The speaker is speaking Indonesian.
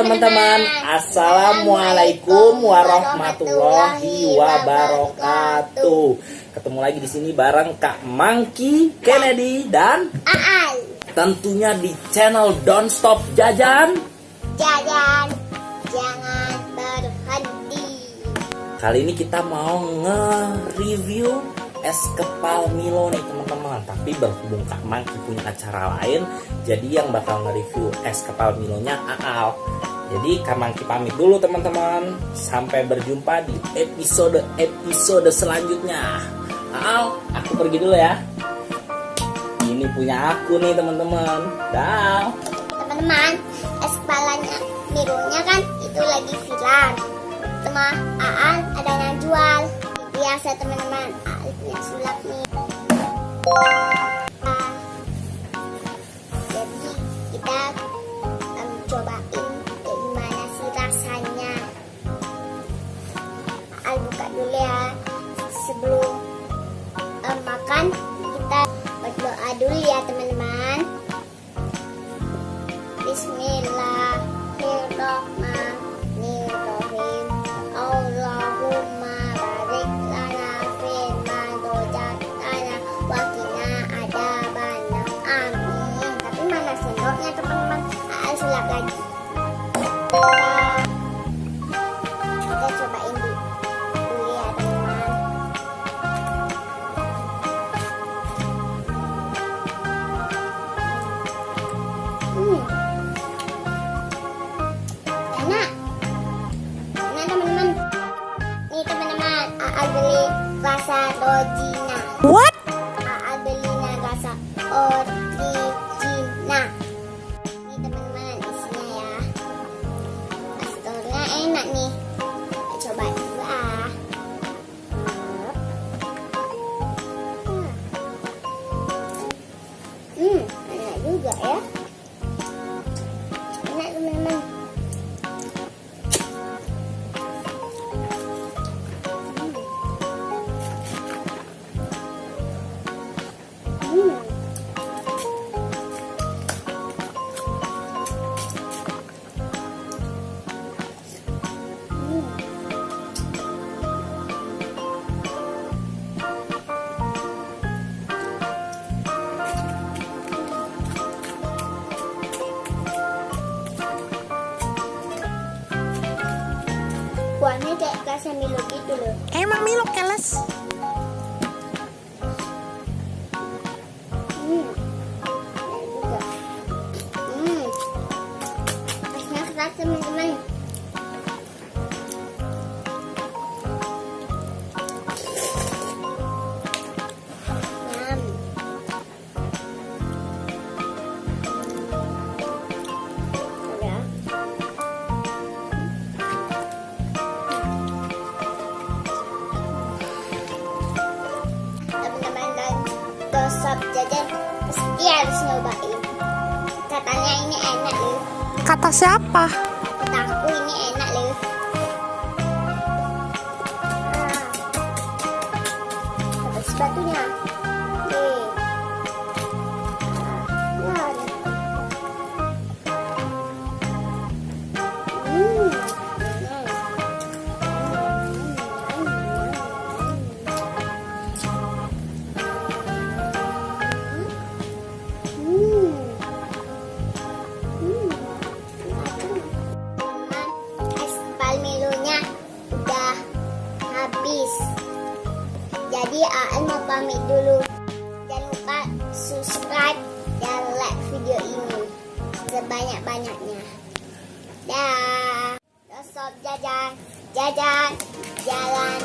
teman-teman. Assalamualaikum warahmatullahi wabarakatuh. Ketemu lagi di sini bareng Kak Mangki, Kennedy dan Aal. Tentunya di channel Don't Stop Jajan. Jajan, jangan berhenti. Kali ini kita mau nge-review es kepal Milo nih teman-teman. Tapi berhubung Kak Mangki punya acara lain, jadi yang bakal nge-review es kepal Milonya Aal. Jadi Kak Mangki pamit dulu teman-teman. Sampai berjumpa di episode selanjutnya. Aal, aku pergi dulu ya. Ini punya aku nih teman-teman. Dah. Teman-teman, es kepalanya Milonya kan itu lagi viral. Sama Aal ada yang jual. Biasa teman-teman, Aal punya sulap nih. Jadi kita cobain gimana sih rasanya. Aal buka dulu ya. Sebelum makan kita berdoa dulu ya teman-teman. Bismillahirrahmanirrahim. Allahumma barik lana fima rojakana wa qina adzabannar. Amin. Tapi mana sendoknya teman-teman? Aal sulap lagi. Kita cobain dulu ya teman-teman. Enak teman-teman. Nih teman-teman, Aal beli rasa Rojina. What? Aal belinya rasa Origina. Nih teman-teman, isinya ya. Pastornya enak nih. Coba dulu ah. Enak juga ya. Enak teman-teman. Kuahnya kayak rasa Milo gitu loh. Emang Milo keles? Enak juga. Rasanya keras teman-teman. Nyam. Udah. Teman-teman dan dosop jajan pasti harus nyobain. Katanya ini enak loh. Kata siapa? Kata aku ini enak loh. Ada sepatunya. Nih. Nah. Es kepal Milonya udah habis. Jadi Aal mau pamit dulu. Jangan lupa subscribe dan like video ini sebanyak-banyaknya. Dah. Dosop jajan, jalan